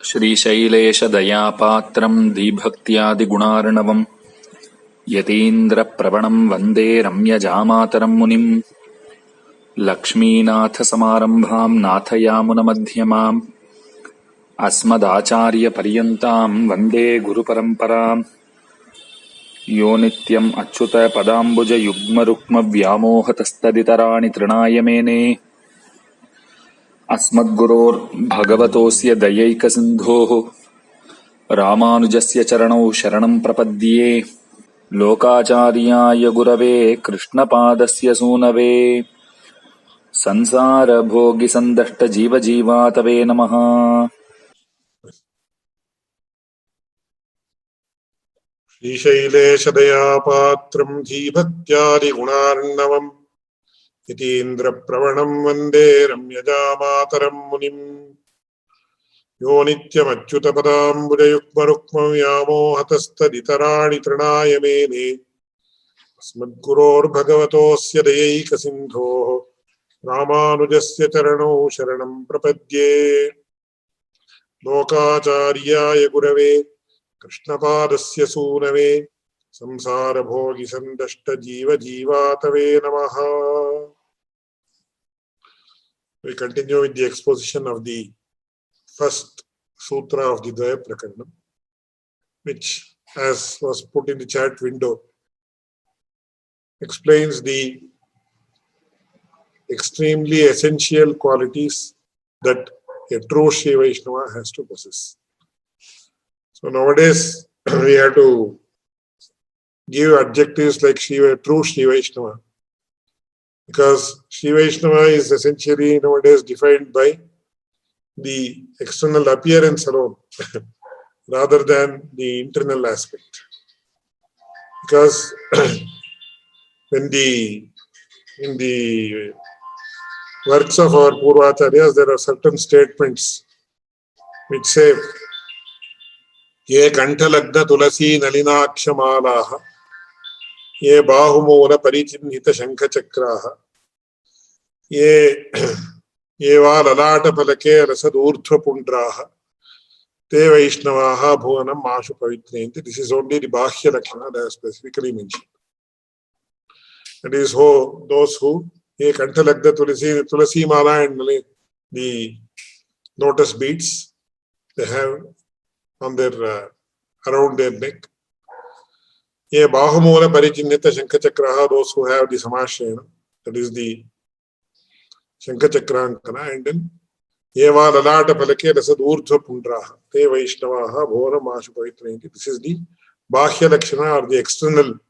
श्रीशैलेशदयापात्रम् धीभक्त्यादिगुणार्णवम् यतीन्द्रप्रवणम् वन्दे रम्यजामातरम् मुनिम् लक्ष्मीनाथसमारम्भाम् नाथयामुनमध्यमाम् अस्मदाचार्यपर्यन्ताम् वन्दे गुरुपरम्पराम् यो नित्यम् अच्युतपदाम्बुजयुग्मरुक्मव्यामोहतस्तदितराणि तृणाय मेने अस्मद्गुरोर्भगवतोऽस्य दयैकसिन्धोः रामानुजस्य चरणौ शरणम् प्रपद्ये लोकाचार्याय गुरवे कृष्णपादस्य सूनवे संसारभोगिसन्दष्टजीवजीवातवे नमः। श्रीशैलेशदयापात्रम् धीभक्त्यादिगुणार्णवम् यतीन्द्रप्रवणम् वन्दे रम्यजामातरम् मुनिम् यो नित्यमच्युतपदाम्बुजयुग्मरुक्मव्यामोहतस्तदितराणि तृणाय मेने अस्मद्गुरोर्भगवतोऽस्य दयैकसिन्धोः रामानुजस्य चरणौ शरणम् प्रपद्ये लोकाचार्याय गुरवे कृष्णपादस्य सूनवे संसारभोगिसन्दष्टजीवजीवातवे नमः. We continue with the exposition of the first sutra of the Dvaya Prakaranam, which, as was put in the chat window, explains the extremely essential qualities that a true Shri Vaishnava has to possess. So nowadays we have to give adjectives like true Shri Vaishnava, because Shri Vaishnava is essentially nowadays defined by the external appearance alone rather than the internal aspect. Because in the works of our Purvacharyas, there are certain statements which say ये कंठलग्न तुलसी नलिनाक्षमालाः ये बाहुमूल परिचिह्नित शंखचक्राः ये वा ललाटफलके रसदूर्ध्वपुण्ड्राः ते वैष्णवाः भुवनम् आशु पवित्रयन्ति. This is only the bahya lakshana that is specifically mentioned. That is those who ye kantalagda tulasi mala and the lotus beads they have on their around their neck. Ye bahumula parichinnita shankachakraha, those who have the samashayana, that is the shankachakrankana, and then yeva lalata palake rasad urdhva pundraha te vaishnavaha bhora mashu pavitrayanti. This is the bahya lakshana or the external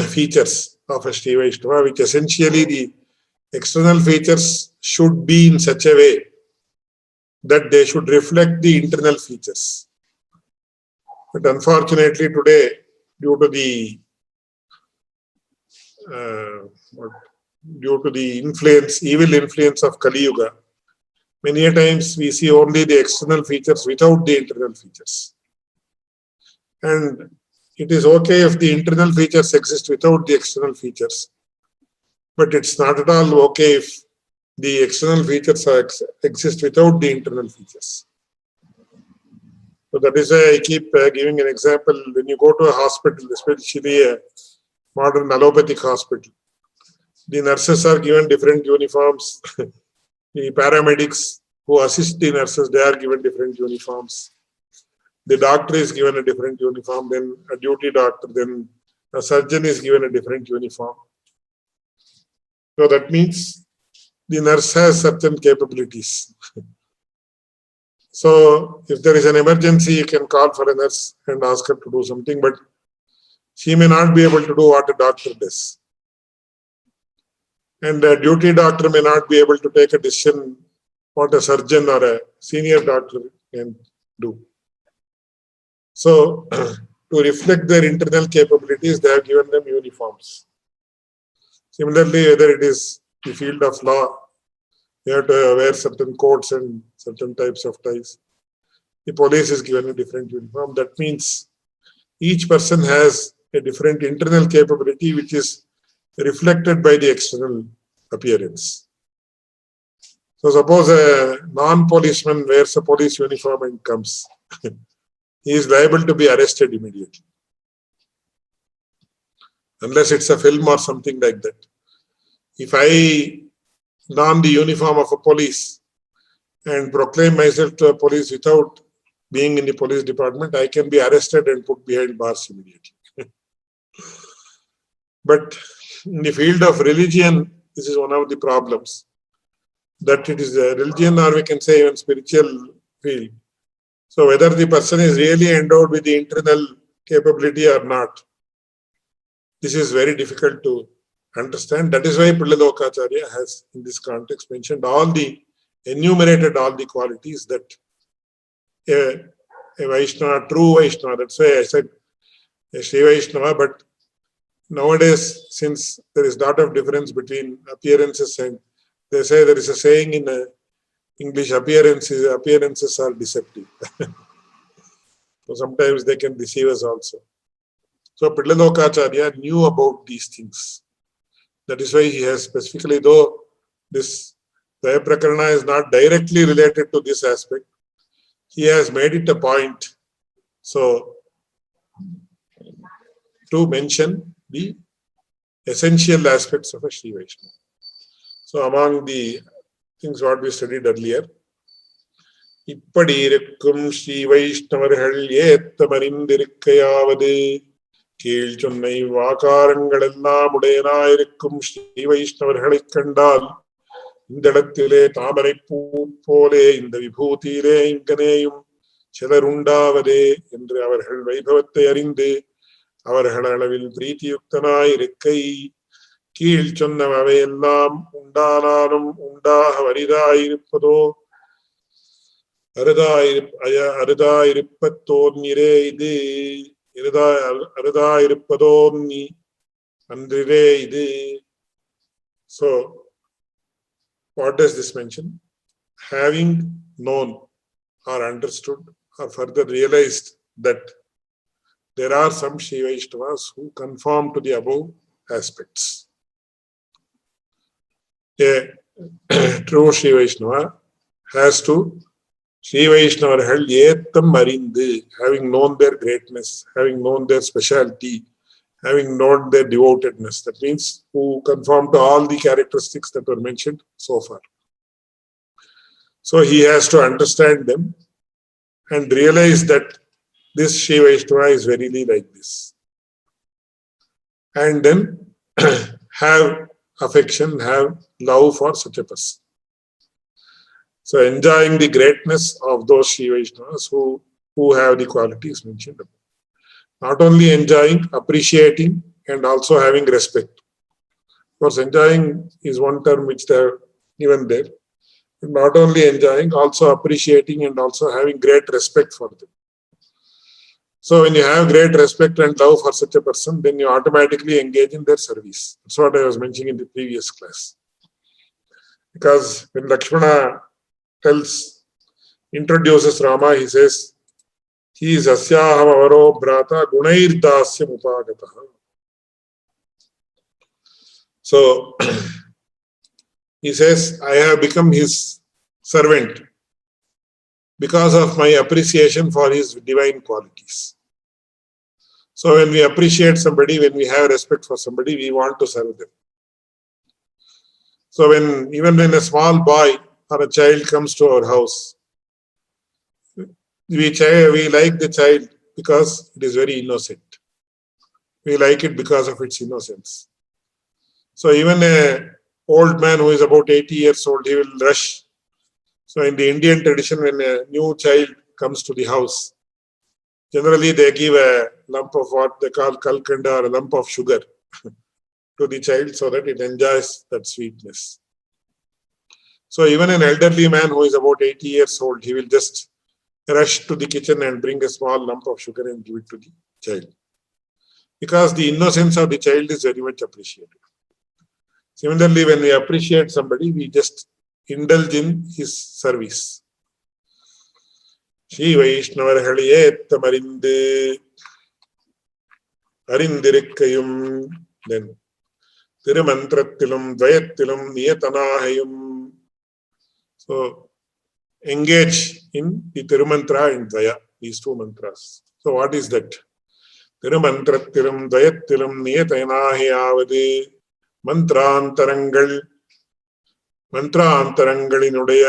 features of a Shri Vaishnava, which essentially the external features should be in such a way that they should reflect the internal features. But unfortunately today, due to the evil influence of Kali Yuga, many a times we see only the external features without the internal features. And it is okay if the internal features exist without the external features, but it's not at all okay if the external features exist without the internal features. So that is why I keep giving an example. When you go to a hospital, especially a modern allopathic hospital, the nurses are given different uniforms. The paramedics who assist the nurses, they are given different uniforms. The doctor is given a different uniform, then a duty doctor, then a surgeon is given a different uniform. So that means the nurse has certain capabilities. So if there is an emergency, you can call for a nurse and ask her to do something, but she may not be able to do what a doctor does. And a duty doctor may not be able to take a decision what a surgeon or a senior doctor can do. So to reflect their internal capabilities, they have given them uniforms. Similarly, whether it is the field of law, you have to wear certain coats and certain types of ties. The police is given a different uniform. That means each person has a different internal capability which is reflected by the external appearance. So suppose a non-policeman wears a police uniform and comes, he is liable to be arrested immediately. Unless it's a film or something like that. If I don the uniform of a police and proclaim myself to a police without being in the police department, I can be arrested and put behind bars immediately. But in the field of religion, this is one of the problems. That it is a religion, or we can say even spiritual field. So whether the person is really endowed with the internal capability or not, this is very difficult to understand. That is why Pilladokacharya has in this context enumerated all the qualities that a Vaishnava, true Vaishnava, that's why I said a Sri Vaishnava, but nowadays, since there is a lot of difference between appearances and they say there is a saying in English, appearances are deceptive. So sometimes they can deceive us also. So Pilladokacharya knew about these things. That is why he has specifically, though this Daya Prakarana is not directly related to this aspect, he has made it a point so to mention the essential aspects of a Sri Vaishnava. So among the things what we studied earlier, இப்படி இருக்கும் ஸ்ரீ வைஷ்ணவர்கள் ஏத்தமறிந்திருக்கையாவது கீழ் சொன்னை வாகாரங்கள் எல்லாம் உடையனாயிருக்கும் ஸ்ரீ வைஷ்ணவர்களைக் கண்டால் இந்த இடத்திலே தாமரை பூ போலே இந்த விபூதியிலே இங்கனேயும் சிலர் உண்டாவதே என்று அவர்கள் வைபவத்தை அறிந்து அவர்கள் அளவில் பிரீத்தியுக்தனாயிருக்கை கீழ் சொன்னவையெல்லாம் உண்டானாலும் உண்டாக வரிதாயிருப்பதோ அருதாயிருப்பத்தோன்னிரே இது அருதாயிருப்பதோன்னி அன்றிரே இது. So what does this mention? Having known or understood or further realized that there are some Sri Vaishnavas who conform to the above aspects. A true Sri Vaishnava has to Sri Vaishnavர்கள் ஏத்தம் அறிந்து, having known their greatness, having known their speciality, having known their devotedness. That means who conform to all the characteristics that were mentioned so far. So he has to understand them and realize that this Sri Vaishnava is verily like this. And then have affection, have love for such a person. So enjoying the greatness of those Sri Vaishnavas who have the qualities mentioned above. Not only enjoying, appreciating, and also having respect. Of course, enjoying is one term which they have given there. Not only enjoying, also appreciating and also having great respect for them. So when you have great respect and love for such a person, then you automatically engage in their service. That's what I was mentioning in the previous class. Because when Lakshmana introduces Rama, he says, he is asyaham avaro brata gunairdasya upagataha. So he says, I have become his servant because of my appreciation for his divine qualities. So when we appreciate somebody, when we have respect for somebody, we want to serve them. So even when a small boy or a child comes to our house, we like the child because it is very innocent. We like it because of its innocence. So even an old man who is about 80 years old, he will rush. So in the Indian tradition, when a new child comes to the house, generally they give a lump of what they call kalkanda or a lump of sugar to the child so that it enjoys that sweetness. So even an elderly man who is about 80 years old, he will just rush to the kitchen and bring a small lump of sugar and give it to the child. Because the innocence of the child is very much appreciated. Similarly, when we appreciate somebody, we just indulge in his service. Sri Vaishnavர்களே ஏத்தமறிந்து அறிந்திருக்கையும் then திருமந்திரத்திலும் துவயத்திலும் நியதனாகையும். So engage in the Tirumantra and Daya, these two mantras. So what is that? Tirumantratirum Dayatirum Niyatayanahiyavade Mantrantarangal Mantrantarangalinuடைய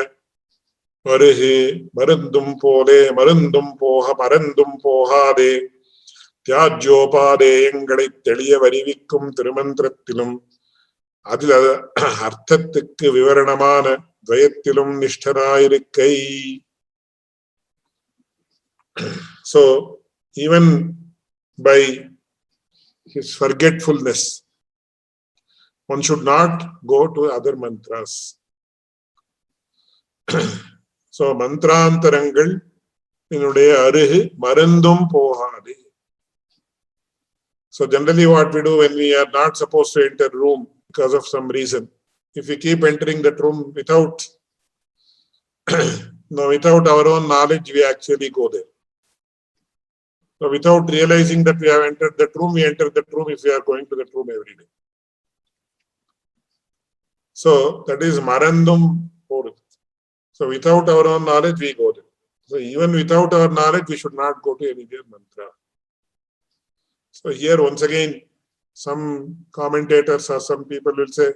வருகே மருந்தும் போலே மருந்தும் போக மறந்தும் போகாதே தியாஜ்யோபாதேயங்களை தெளிய வருவிக்கும் திருமந்திரத்திலும் அதில் அர்த்தத்துக்கு விவரணமான துவயத்திலும் நிஷ்டனாயிருக்கை. So even by his forgetfulness, one should not go to other mantras. So மந்திராந்தரங்கள் என்னுடைய அருகு மருந்தும் போகாதே. So generally what we do when we are not supposed to enter a room because of some reason, if we keep entering that room without without our own knowledge, we actually go there. So without realizing that we have entered that room, we enter that room if we are going to that room every day. So that is marandum poru. So without our own knowledge, we go there. So even without our knowledge, we should not go to any other mantra. So here once again, some commentators or some people will say,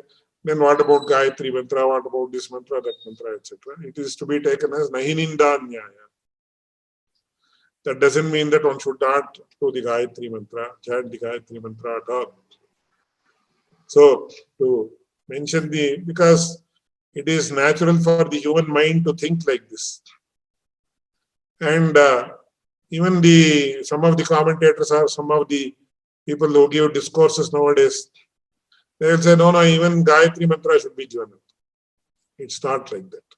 then what about Gayatri mantra, what about this mantra, that mantra, etc. It is to be taken as nahininda nyaya. That doesn't mean that one should not do the Gayatri mantra, chant the Gayatri mantra at all. So to mention because it is natural for the human mind to think like this. And even some of the commentators or some of the people who give discourses nowadays, they will say, no, even Gayatri mantra should be given. It's not like that.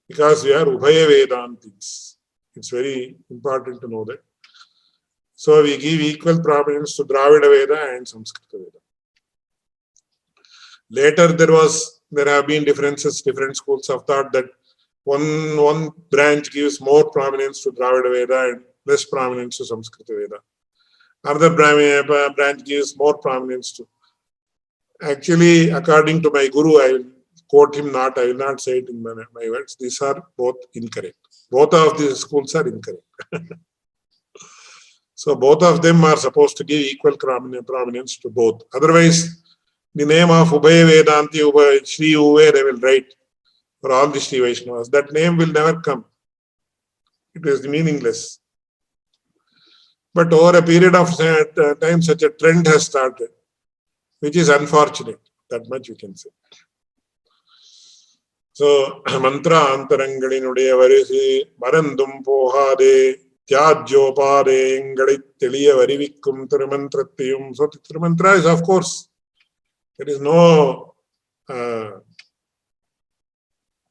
Because we are Ubhaya Vedantis. It's very important to know that. So we give equal prominence to Dravida Veda and Samskrita Veda. Later there have been differences, different schools of thought that one branch gives more prominence to Dravida Veda and less prominence to Samskrita Veda. Another branch gives more prominence to. Actually, according to my guru, I will quote him not, I will not say it in my words. These are both incorrect. Both of these schools are incorrect. So both of them are supposed to give equal prominence to both. Otherwise, the name of Ubhaya Vedanti, Shri Uve, they will write for all the Shri Vaishnavas. That name will never come. It is meaningless. But over a period of time, such a trend has started, which is unfortunate. That much you can say. So, mantra antarangalinudaya varuge marandum pohade tyajyopade engali teliya varivikkum tirumantrattiyum. So the Tirumantra is, of course, there is no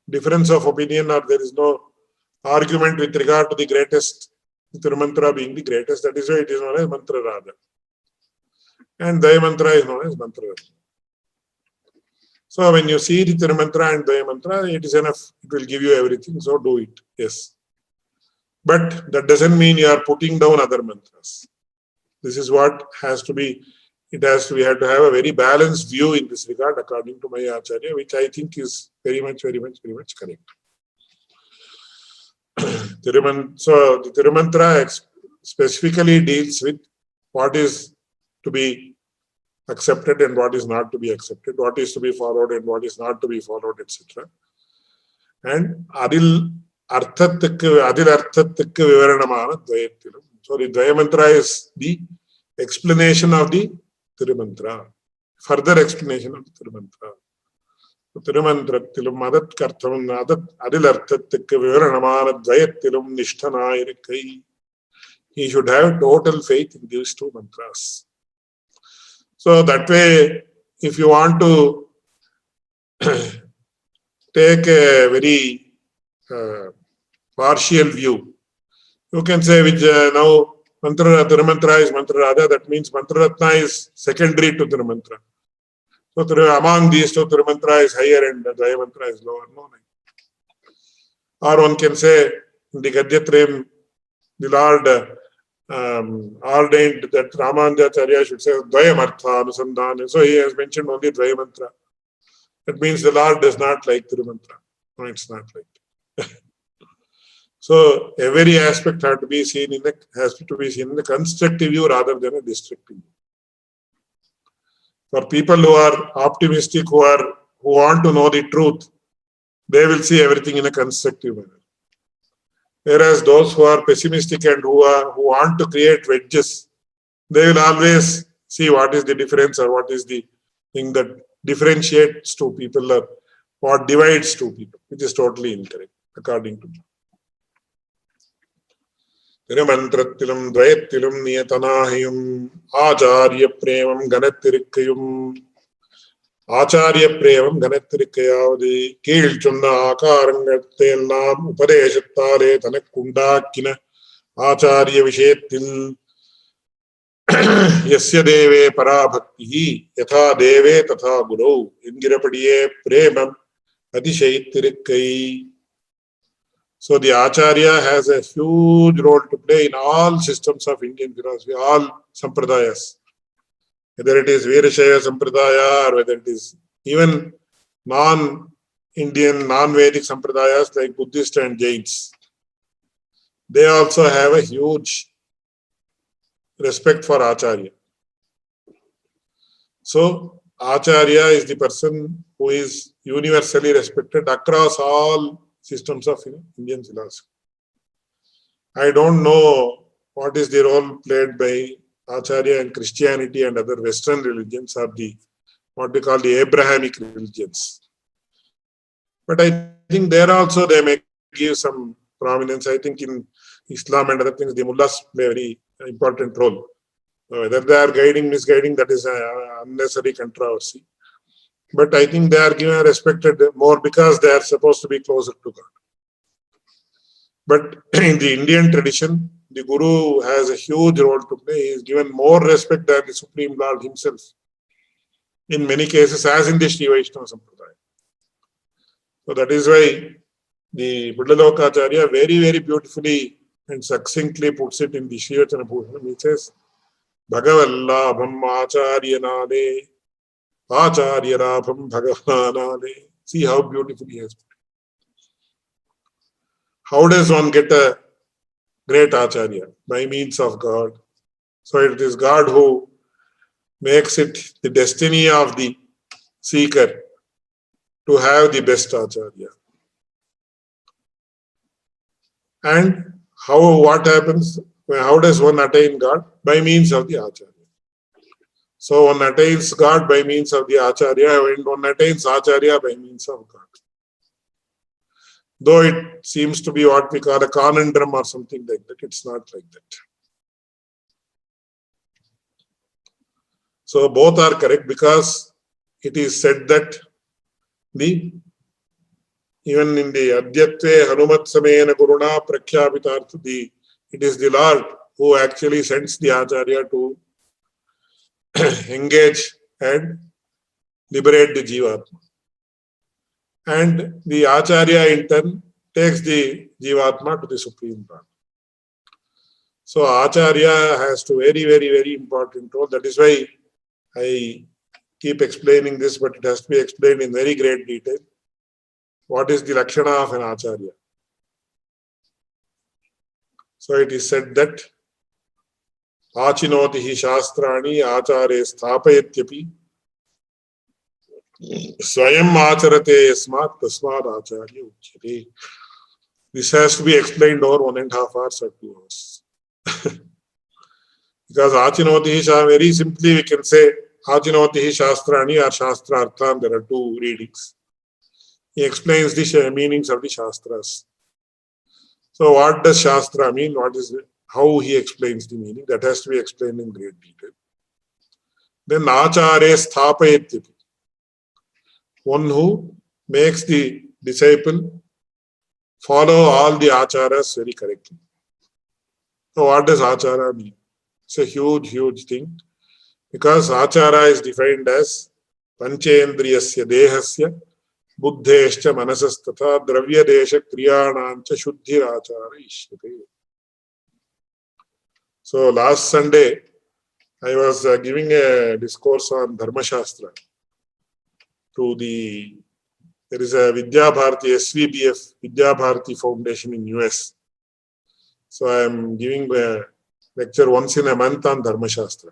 difference of opinion, or there is no argument with regard to the greatest, the Tirumantra being the greatest. That is why it is known as Mantra Radha. And Daya Mantra is known as Mantra Radha. So when you see the Tirumantra and Daya Mantra, it is enough. It will give you everything. So do it. Yes. But that doesn't mean you are putting down other mantras. This is what has to be. We have to have a very balanced view in this regard, according to my Acharya, which I think is very much correct. So the Tirumantra specifically deals with what is to be accepted and what is not to be accepted, what is to be followed and what is not to be followed, etc. And adil arthathukku vivaranamana dvayathilum. So the Dvaya mantra is the explanation of the Tirumantra, further explanation of the Tirumantra. Tirumantrathilum adat kartham adil arthathukku vivaranamana dvayathilum nishthanayirikkai. He should have total faith in these two mantras. So that way, if you want to take a very partial view, you can say which now Tirumantra is Mantra Radha, that means Mantra Ratna is secondary to Tirumantra. So among these two, Tirumantra is higher and Daya Mantra is lower. No. Or one can say in the Gadyatrayam, the Lord ordained that Ramanujacharya should say Dvaya Martha Anusandhana. So he has mentioned only Dvaya Mantra. That means the Lord does not like Tirumantra. No, it's not like that. So every aspect has to be seen in the constructive view rather than a destructive view. For people who are optimistic, who want to know the truth, they will see everything in a constructive manner. Whereas those who are pessimistic and who want to create wedges, they will always see what is the difference or what is the thing that differentiates two people or what divides two people, which is totally incorrect according to me. Tirumantratilam dvayatilam niyatanahiyum acharya premam ganatirikkayum ஆச்சாரிய பிரேமம் கனத்திருக்கையாவது கீழ் சொன்ன ஆகாரங்களை எல்லாம் உபதேசத்தாலே தனக்குண்டாக்கின ஆச்சாரிய விஷயத்தில் யஸ்ய தேவே பராபக்தி யதா தேவே ததா குரௌ என்கிறபடியே பிரேமம் அதிசயித்திருக்கை. So the Acharya has a huge role to play in all systems of Indian philosophy, all sampradayas. Whether it is Veerashaiva Sampradaya or whether it is even non-Indian, non-Vedic Sampradayas like Buddhist and Jains, they also have a huge respect for Acharya. So, Acharya is the person who is universally respected across all systems of Indian philosophy. I don't know what is the role played by Acharya and Christianity and other Western religions or what we call the Abrahamic religions. But I think there also they may give some prominence. I think in Islam and other things, the mullahs play a very important role. Whether they are guiding, misguiding, that is an unnecessary controversy. But I think they are given respected more because they are supposed to be closer to God. But in the Indian tradition, the Guru has a huge role to play. He is given more respect than the Supreme Lord himself. In many cases, as in the Sri Vaishnava Sampradaya. So that is why the Buddhalokacharya very, very beautifully and succinctly puts it in the Sri Vachana Bhushanam. He says, Bhagavallabham acharyanale, acharyarabham bhagavanale. See how beautifully he has put it. How does one get a great Acharya? By means of God. So it is God who makes it the destiny of the seeker to have the best Acharya. And what happens? How does one attain God? By means of the Acharya. So one attains God by means of the Acharya, and one attains Acharya by means of God. Though it seems to be what we call a conundrum or something like that, it's not like that. So both are correct because it is said that even in the Adyatve Hanumat Samena Guruna Prakhyapitartha, it is the Lord who actually sends the Acharya to engage and liberate the Jivatma. And the Acharya in turn takes the Jivatma to the Supreme Lord. So Acharya has to very, very, very important role. That is why I keep explaining this, but it has to be explained in very great detail. What is the Lakshana of an Acharya? So it is said that Achinoti hi shastrani acharye sthapayatyapi swayam acharate yasmat tasmad acharya uchyate. This has to be explained over 1.5 hours or 2 hours. Because Achinoti hi, very simply we can say Achinoti hi shastrani or Shastra Artham, there are 2 readings. He explains the meanings of the Shastras. So what does Shastra mean? What is it? How he explains the meaning? That has to be explained in great detail. Then Acharya Sthapayatyapi. One who makes the disciple follow all the Acharas very correctly. So what does Achara mean? It's a huge, huge thing. Because Achara is defined as Panchendriyasya Dehasya Buddhescha Manasastata Dravya Desha Kriyanancha Shuddhir Achara Ishyate. So last Sunday, I was giving a discourse on Dharma Shastra. to there is a Vidya Bharati, SVBF, Vidya Bharati Foundation in US. So I am giving a lecture once in a month on Dharma Shastra.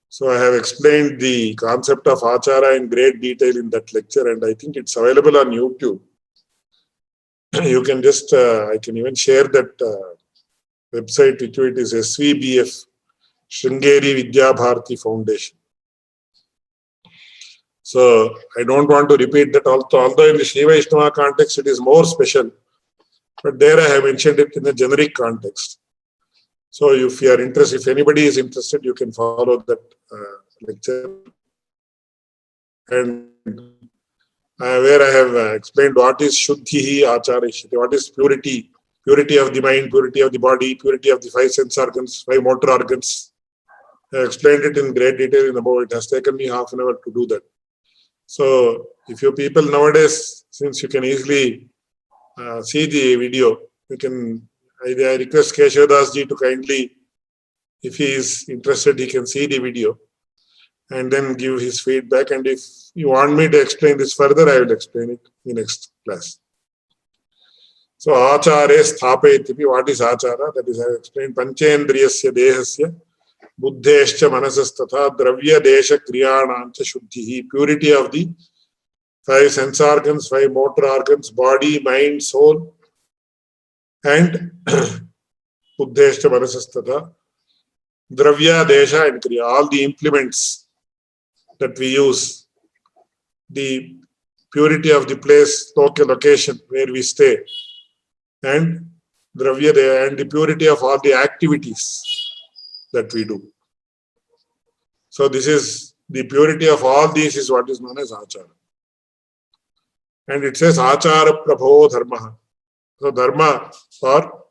So I have explained the concept of Achara in great detail in that lecture, and I think it's available on YouTube. You can just, I can even share that website with you. It is SVBF, Sringeri Vidya Bharati Foundation. So I don't want to repeat that, although in the Sri Vaishnava context it is more special, but there I have mentioned it in a generic context. So if you are interested, if anybody is interested, you can follow that lecture. And where I have explained what is Shuddhi Acharishti, what is purity, purity of the mind, purity of the body, purity of the 5 sense organs, 5 motor organs. I explained it in great detail in about, it has taken me half an hour to do that. So if you people nowadays, since you can easily see the video, you can, I request Keshav ji to kindly, if he is interested, he can see the video and then give his feedback. And if you want me to explain this further, I will explain it in the next class. So Achare Sthapayati, what is Achara? That is, I have explained Panchendriyasya Dehasya Buddhescha Manasasthatha Dravya Desha Kriyanancha Shuddhihi, purity of the 5 sense organs, 5 motor organs, body, mind, soul, and Buddhescha Manasasthatha Dravya Desha and Kriya, all the implements that we use, the purity of the place, location where we stay, and Dravya and the purity of all the activities that we do. So this is the purity of all these is what is known as Achara. And it says Achara Prabho Dharma. So Dharma, or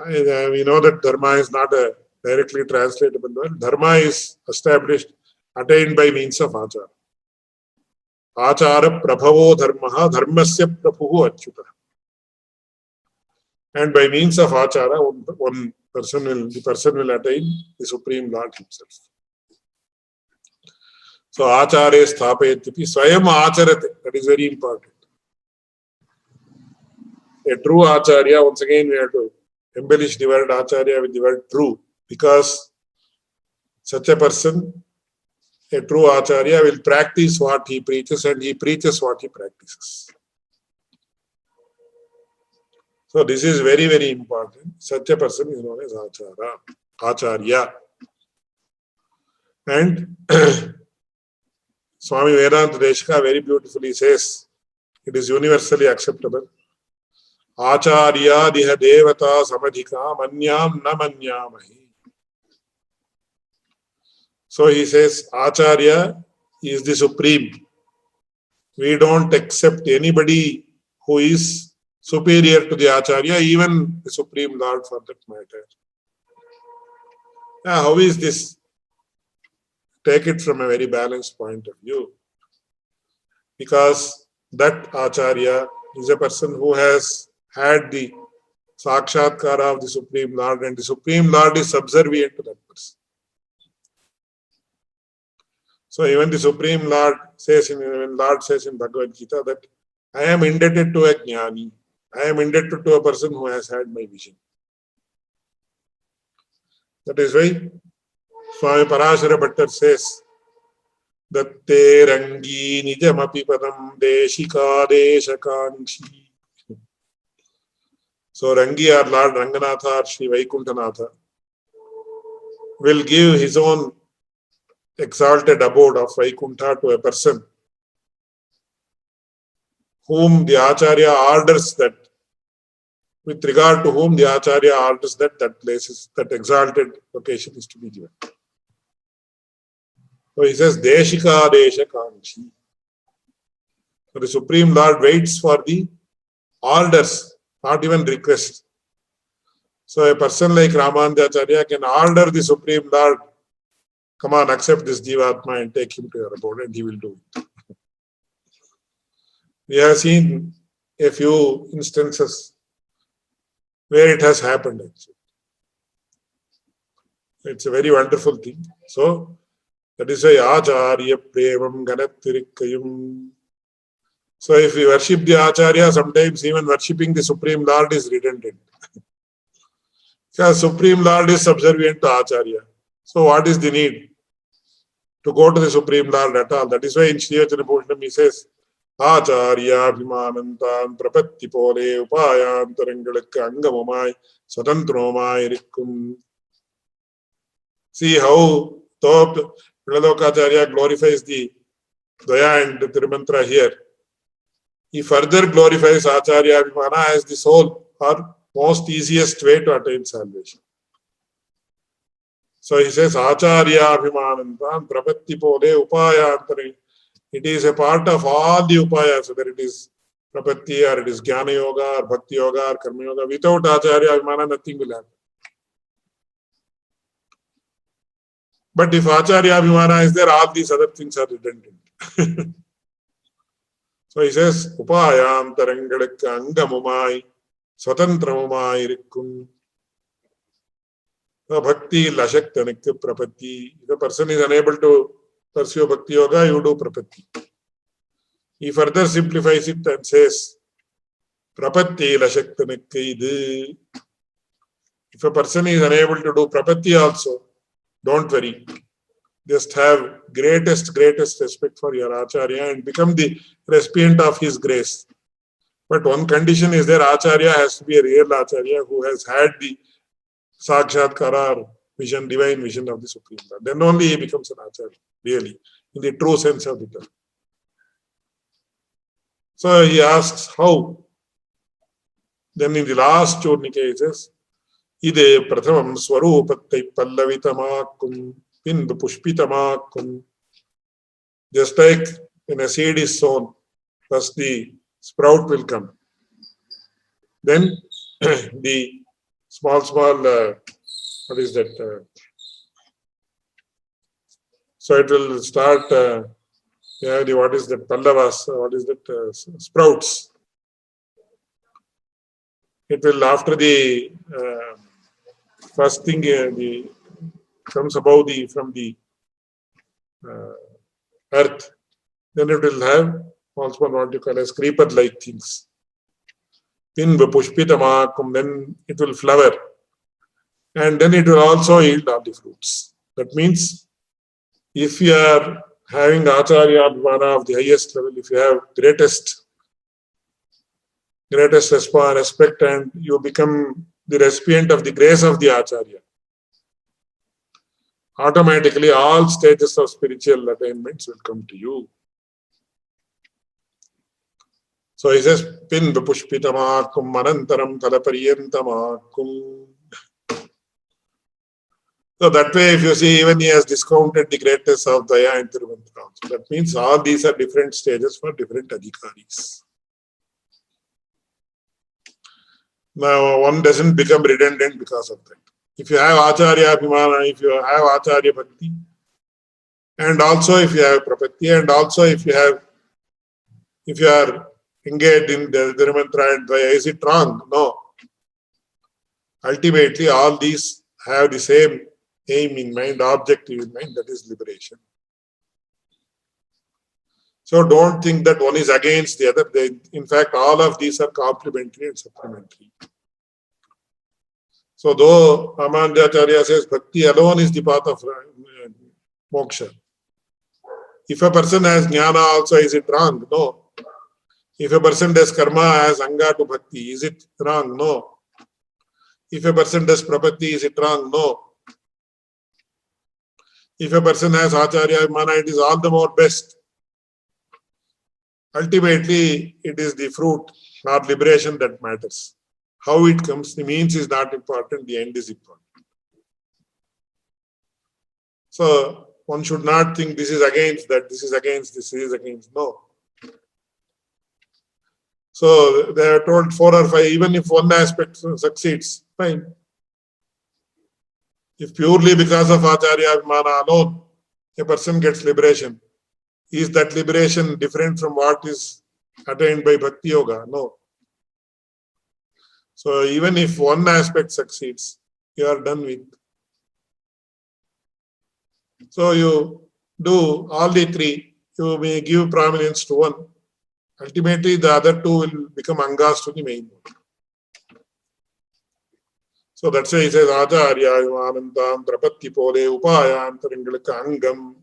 we know that Dharma is not a directly translatable word. Dharma is established, attained by means of Achara. Achara Prabhavo Dharma, Dharmasya Prabhu Achyuta. And by means of Achara, the person will attain the Supreme Lord himself. So Achare Sthapayati, Swayam Acharate, that is very important. A true Acharya, once again we have to embellish the word Acharya with the word true, because such a person, a true Acharya, will practice what he preaches and he preaches what he practices. So this is very, very important. Such a person is known as Acharya. And Swami Vedanta Deshika very beautifully says, it is universally acceptable. Acharya diha devata samadhika manyam na manyamahi. So he says, Acharya is the supreme. We don't accept anybody who is superior to the Acharya, even the Supreme Lord for that matter. Now, how is this? Take it from a very balanced point of view. Because that Acharya is a person who has had the Sakshatkara of the Supreme Lord, and the Supreme Lord is subservient to that person. So even the Supreme Lord says when Lord says in Bhagavad Gita that I am indebted to a Jnani. I am indebted to a person who has had my vision. That is why Swami Parashara Bhattar says that te rangi nijamapi padam deshika deshakanshi. So Rangi or Lord Ranganatha or Sri Vaikunthanatha will give his own exalted abode of Vaikuntha to a person whom the Acharya orders that, with regard to whom the Acharya orders that place is, that exalted location is to be given. So he says, Deshika Desha Kanchi. So the Supreme Lord waits for the orders, not even requests. So a person like Ramanujacharya can order the Supreme Lord, come on, accept this Jivatma and take him to your abode, and he will do it. We have seen a few instances where it has happened actually. It's a very wonderful thing. So That is why Acharya Prevam Ganatirikayum. So if we worship the Acharya, sometimes even worshipping the Supreme Lord is redundant. Because Supreme Lord is subservient to Acharya. So what is the need to go to the Supreme Lord at all? That is why in Shri Bhushanam he says, Acharya Bhimanantan Prapatti Pole Upayantarangalakka Angamamai Swatantromai Rikkum. See how Top Vilalokacharya glorifies the Daya and the Tirumantra here. He further glorifies Acharya Abhimana as the sole or most easiest way to attain salvation. So he says, Acharya Abhimanantam Prapatti Pole Upayantari. It is a part of all the upayas, whether it is Prapatti or it is Jnana Yoga or Bhakti Yoga or Karma Yoga. Without Acharya Abhimana, nothing will happen. But if Acharya Abhimana is there, all these other things are redundant. So he says, Upayam Tarangalakka Angamumai Swatantramumai Rikkum. Bhakti Lashaktanikka Prapatti. If a person is unable to pursue Bhakti Yoga, you do Prapatti. He further simplifies it and says, Prapatti Lashaktanikka Idu. If a person is unable to do Prapatti also, don't worry. Just have greatest respect for your Acharya and become the recipient of his grace. But one condition is there, Acharya has to be a real Acharya who has had the Sakshatkara vision, divine vision of the Supreme Lord. Then only he becomes an Acharya, really, in the true sense of the term. So he asks how. Then in the last Churnike he says, Ide Prathamam Swarupattai Pallavitamakum Pindu Pushpitamakum. Just like when a seed is sown, first the sprout will come. Then the small, what is that? So it will start, what is that? Pallavas, what is that? Sprouts. It will, after the first thing, the comes above from the earth, then it will have also what you call as creeper-like things. Then it will flower. And then it will also yield all the fruits. That means, if you are having Acharya Abhimana of the highest level, if you have greatest respect and you become the recipient of the grace of the Acharya, automatically all stages of spiritual attainments will come to you. So he says, Pin Pushpitamakum Manantaram Tadapariyantamakum. So that way, if you see, even he has discounted the greatness of Daya and Tirumantra. So that means all these are different stages for different adhikaris. Now, one doesn't become redundant because of that. If you have Acharya Abhimana, if you have Acharya Bhakti, and also if you have Prapatti, and also if you are engaged in the Tirumantra and Daya, is it wrong? No. Ultimately, all these have the same aim in mind, objective in mind, that is liberation. So don't think that one is against the other. In fact, all of these are complementary and supplementary. So though Amandacharya says Bhakti alone is the path of moksha. If a person has jnana also, is it wrong? No. If a person does karma as anga to bhakti, is it wrong? No. If a person does prapatti, is it wrong? No. If a person has acharya mana, it is all the more best. Ultimately, it is the fruit, not liberation, that matters. How it comes, the means is not important, the end is important. So, one should not think this is against that, this is against, this is against. No. So, they are told 4 or 5, even if one aspect succeeds, fine. If purely because of acharya mana alone, a person gets liberation, is that liberation different from what is attained by bhakti yoga? No. So even if one aspect succeeds, you are done with. So you do all the three, you may give prominence to one. Ultimately, the other two will become angas to the main one. So that's why he says, Acharya Anandam Prapatti Pole Upayantarangalaka Angam.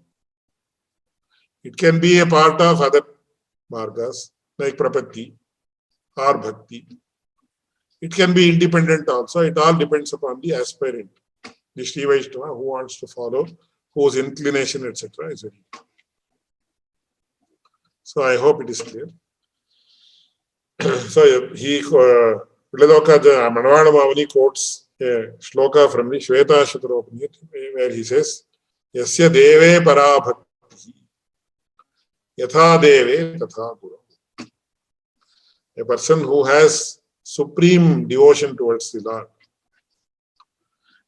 It can be a part of other margas, like Prapatti or Bhakti. It can be independent also. It all depends upon the aspirant, the Sri Vaishnava who wants to follow, whose inclination, etc. is very. So I hope it is clear. So he, Vilaloka Manavada Mavani quotes a shloka from the Shweta Shutara where he says, Yasya deve para bhakti, yatha deve tatha guru. A person who has supreme devotion towards the Lord,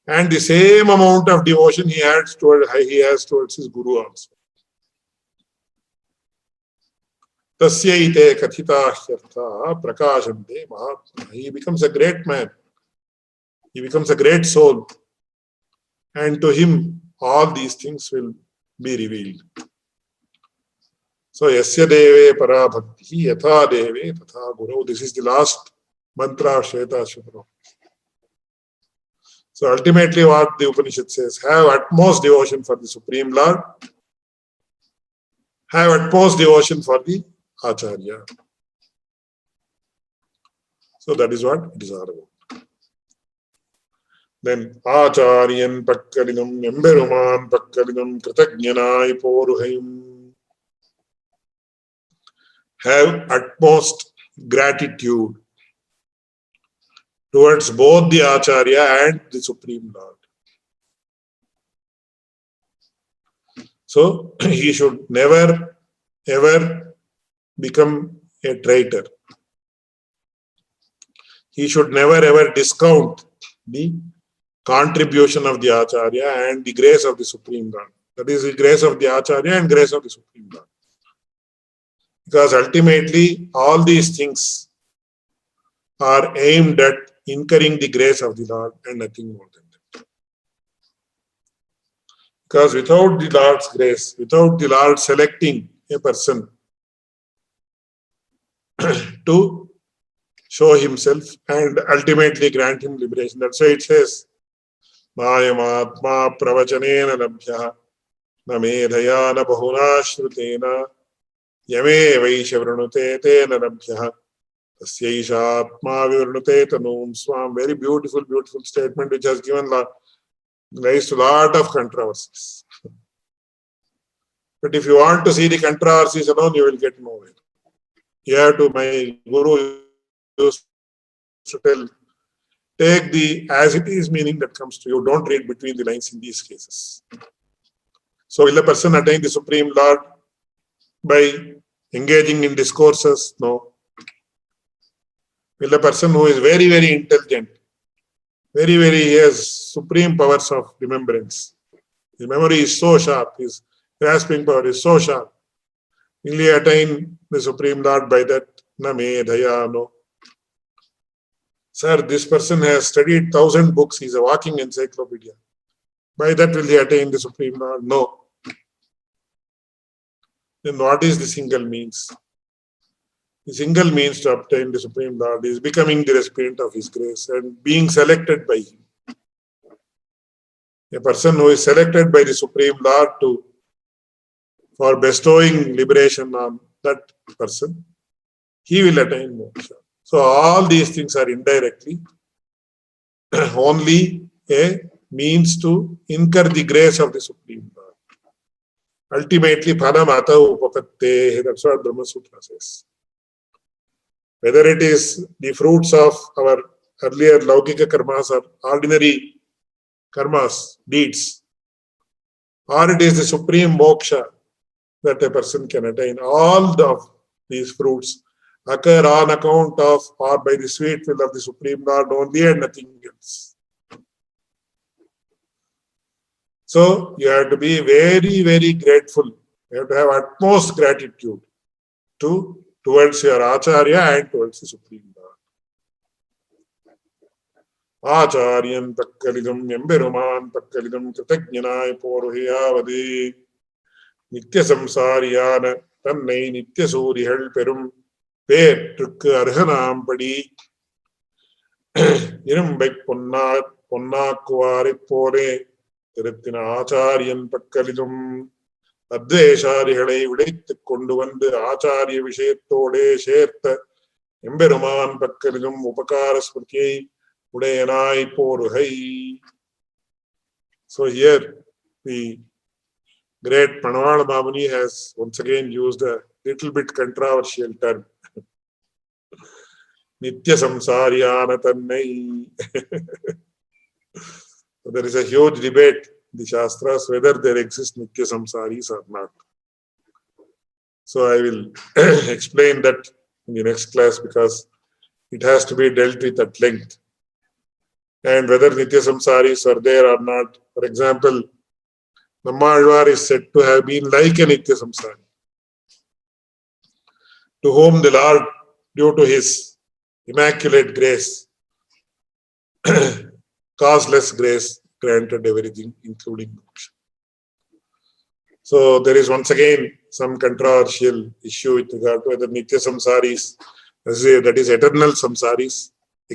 and the same amount of devotion he has towards his Guru also. Tasyaite kathita hyartha prakashante mahatma. He becomes a great man. He becomes a great soul. And to him, all these things will be revealed. So, yasya deve para bhakti, yatha deve tatha guru. This is the last mantra of Shweta Shutara. So, ultimately, what the Upanishad says, have utmost devotion for the Supreme Lord, have utmost devotion for the Acharya. So, that is what it is all about. Then, Acharyan Pakkalinam Emberuman Pakkalinam Kritagyanai Poruhayam. Have utmost gratitude towards both the Acharya and the Supreme Lord. So, he should never ever become a traitor. He should never ever discount the contribution of the Acharya and the grace of the Supreme Lord. That is the grace of the Acharya and grace of the Supreme Lord. Because ultimately, all these things are aimed at incurring the grace of the Lord and nothing more than that. Because without the Lord's grace, without the Lord selecting a person to show himself and ultimately grant him liberation, that's why it says, Mayamatma pravachanena labhya na medhaya na bahuna shrutena yame vaishavranute tena labhya. Very beautiful, beautiful statement which has given rise to a lot of controversies. But if you want to see the controversies alone, you will get nowhere. You have to, my Guru used to tell, take the as it is meaning that comes to you. Don't read between the lines in these cases. So will a person attain the Supreme Lord by engaging in discourses? No. Will a person who is very, very intelligent, very, he has supreme powers of remembrance. His memory is so sharp, his grasping power is so sharp. Will he attain the Supreme Lord by that? Na me dhaya, no. Sir, this person has studied 1,000 books, he is a walking encyclopedia. By that will he attain the Supreme Lord? No. Then what is the single means? The single means to obtain the Supreme Lord is becoming the recipient of His grace and being selected by Him. A person who is selected by the Supreme Lord for bestowing liberation on that person, he will attain moksha. So all these things are indirectly only a means to incur the grace of the Supreme Lord. Ultimately, phanamata upapatte, that's what Brahma Sutra says. Whether it is the fruits of our earlier laukika karmas or ordinary karmas, deeds, or it is the supreme moksha that a person can attain, all of these fruits occur on account of or by the sweet will of the Supreme Lord only and nothing else. So you have to be very, very grateful. You have to have utmost gratitude towards your Acharya and towards the Supreme Lord. Acharyan Pakkalidam Emberuman Pakkalidam Kritagyanai Poruhiyavadi. நித்திய சம்சாரியான தன்னை நித்திய சூரிகள் பெரும் பேற்றுக்கு அருகனாம்படி இரும்பை பொன்னாக்குவாரைப் போலே திருத்தின ஆச்சாரியன் பக்கலிலும் அத்வேஷாரிகளை விடைத்துக் கொண்டு வந்து ஆச்சாரிய விஷயத்தோடே சேர்த்த எம்பெருமான் பக்கலிலும் உபகார ஸ்மிருதியை உடையனாய் போருகை. So here the great Panavala Mamuni has once again used a little bit controversial term. Nitya samsaryana tannai. So there is a huge debate in the Shastras whether there exist Nitya samsaris or not. So I will explain that in the next class because it has to be dealt with at length. And whether Nitya samsaris are there or not. For example, Nammalvar is said to have been like a Nitya samsari, to whom the Lord, due to his immaculate grace, causeless grace, granted everything, including moksha. So there is once again some controversial issue with regard to whether Nitya samsaris, that is eternal samsaris,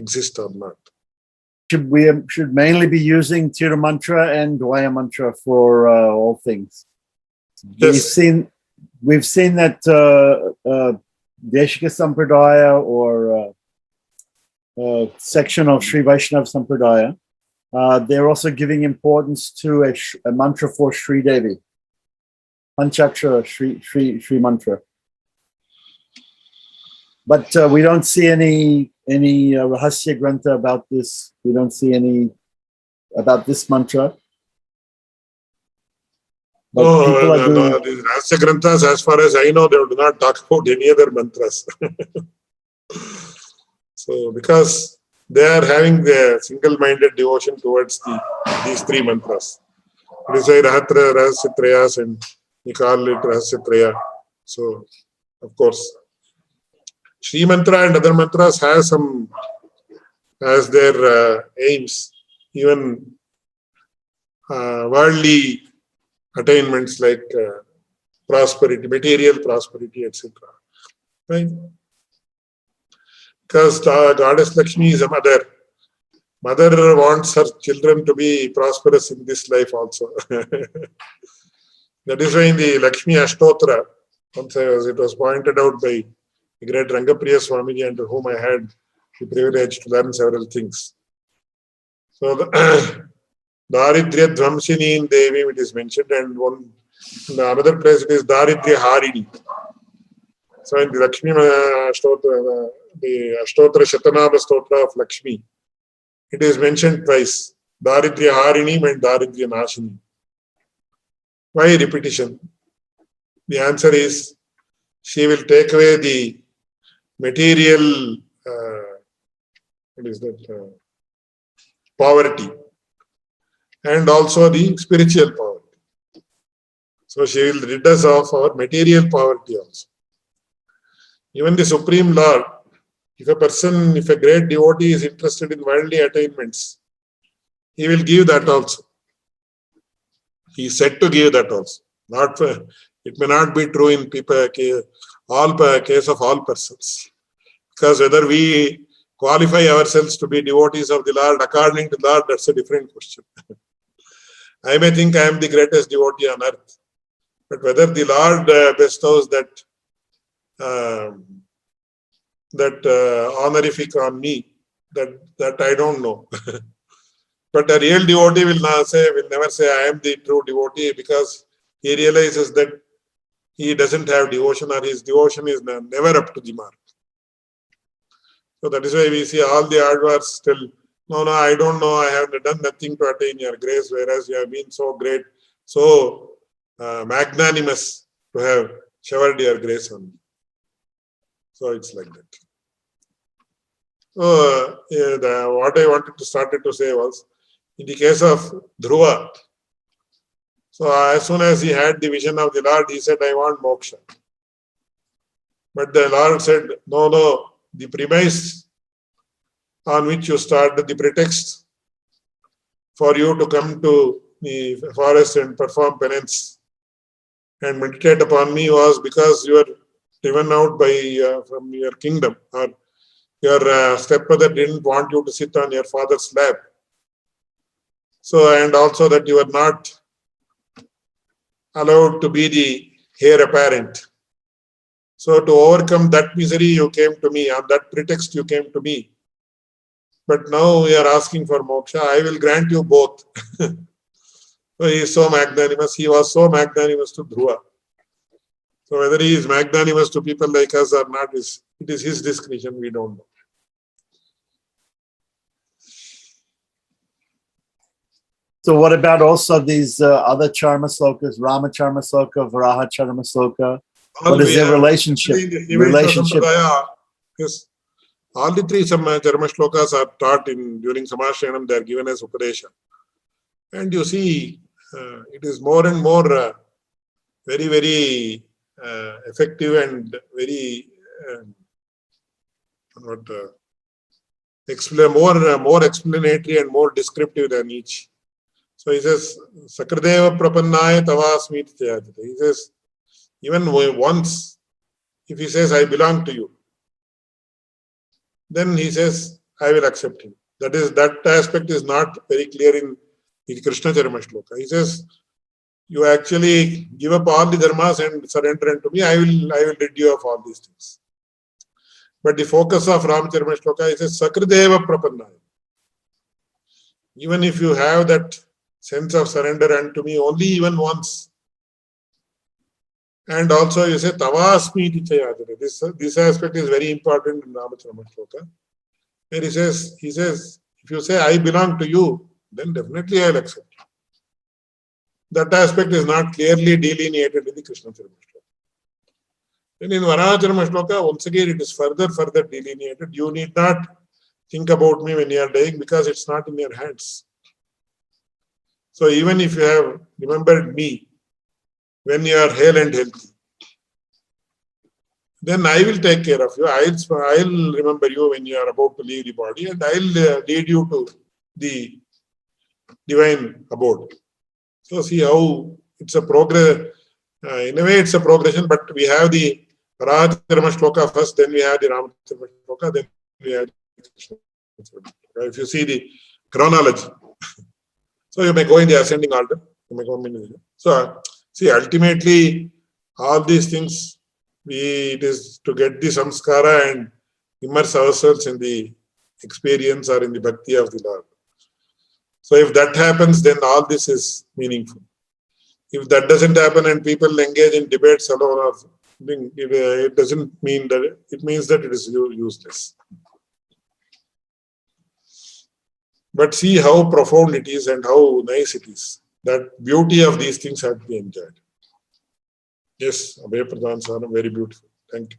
exist or not. We should mainly be using Tira mantra and Dvaya mantra for all things. Yes. We've seen that Deshika Sampradaya or section of Sri Vaishnava Sampradaya, they're also giving importance to a mantra for Sri Devi, Panchakshara Sri mantra. But we don't see any Rahasya Grantha about this. We don't see any about this mantra. But No, the Rahasya Granthas, as far as I know, they do not talk about any other mantras. So, because they are having their single-minded devotion towards these three mantras. It is a Rahasya Trayas and we call it Rahasya Traya. So, of course, Shri Mantra and other mantras have some as their aims, even worldly attainments like prosperity, material prosperity, etc. Right? Because Goddess Lakshmi is a mother. Mother wants her children to be prosperous in this life also. That is why in the Lakshmi Ashtotra, it was pointed out by the great Rangapriya Swamiji, under whom I had the privilege to learn several things. So, Daridrya Dvamsini Devi, it is mentioned, and in another place it is Daridrya Harini. So, in the Lakshmi Ashtotra, the Ashtotra Shatanama Stotra of Lakshmi, it is mentioned twice, Daridrya Harini and Daridrya Nashini. Why repetition? The answer is, she will take away the material, poverty, and also the spiritual poverty. So she will rid us of our material poverty also. Even the Supreme Lord, if a great devotee is interested in worldly attainments, he will give that also. He is said to give that also. It may not be true in case of all persons. Because whether we qualify ourselves to be devotees of the Lord according to the Lord, that's a different question. I may think I am the greatest devotee on earth, but whether the Lord bestows that honorific on me, that I don't know. But a real devotee will never say I am the true devotee, because he realizes that he doesn't have devotion, or his devotion is never up to the mark. So that is why we see all the Advars tell, no, I don't know, I have done nothing to attain your grace, whereas you have been so great, so magnanimous to have showered your grace on me. So it's like that. So what I wanted to start to say was, in the case of Dhruva, so as soon as he had the vision of the Lord, he said, I want moksha. But the Lord said, no, the premise on which you start, the pretext for you to come to the forest and perform penance and meditate upon me was because you were driven out by from your kingdom, or your stepmother didn't want you to sit on your father's lap. So, and also that you were not allowed to be the heir apparent. So to overcome that misery, you came to me. On that pretext, you came to me. But now you are asking for moksha. I will grant you both. So he is so magnanimous. He was so magnanimous to Dhruva. So whether he is magnanimous to people like us or not, it is his discretion. We don't know. So what about also these other charma slokas, Rama charma sloka, Varaha charma sloka? What is their relationship? Yes. All the three charma shlokas are taught during Samashanam. They are given as Upadesha. And you see, it is more and more very, very effective and very more explanatory and more descriptive than each. So he says, Sakradeva Prapannaya Tavasmiti Chayajita. He says, even once, if he says, I belong to you, then he says, I will accept him. That aspect is not very clear in the Krishna Charma Shloka. He says, you actually give up all the dharmas and surrender unto me, I will rid you of all these things. But the focus of Ram Charma Shloka is Sakradeva Prapannaya. Even if you have that sense of surrender unto me only even once, and also you say Tavasmiti Chayajana. This aspect is very important in Ram Charma Shloka. Where he says, if you say I belong to you, then definitely I will accept you. That aspect is not clearly delineated in the Krishna Charma Shloka. Then in Varaha Charma Shloka, once again it is further delineated. You need not think about me when you are dying because it's not in your hands. So even if you have remembered me when you are hale and healthy, then I will take care of you. I'll remember you when you are about to leave the body, and I'll lead you to the divine abode. So see how it's a progress. In a way, it's a progression, but we have the Varaha Charma Shloka first, then we have the Rama Charma Shloka, then we have the Krishna Charma Shloka. If you see the chronology. So you may go in the ascending order. So see, ultimately, all these things, it is to get the samskara and immerse ourselves in the experience or in the bhakti of the Lord. So if that happens, then all this is meaningful. If that doesn't happen and people engage in debates alone or something, it doesn't mean that, it means that it is useless. But see how profound it is and how nice it is. That beauty of these things have to be enjoyed. Yes, Abhay Pradhan sir, very beautiful. Thank you.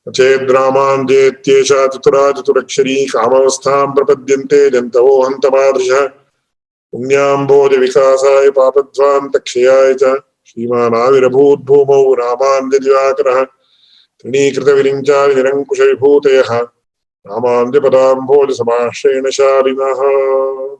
Achedramam jetyesha chaturakshari kamavastham prapadyante jantavo hantamadrisha punyam bodhi vikasaya papadvan takshayaya cha Shriman avirabhut bhumau raman jadivakaraha trinikrita virincha nirankusha vibhutayaha Ramandya Padambodhi Samashena Shalinaha.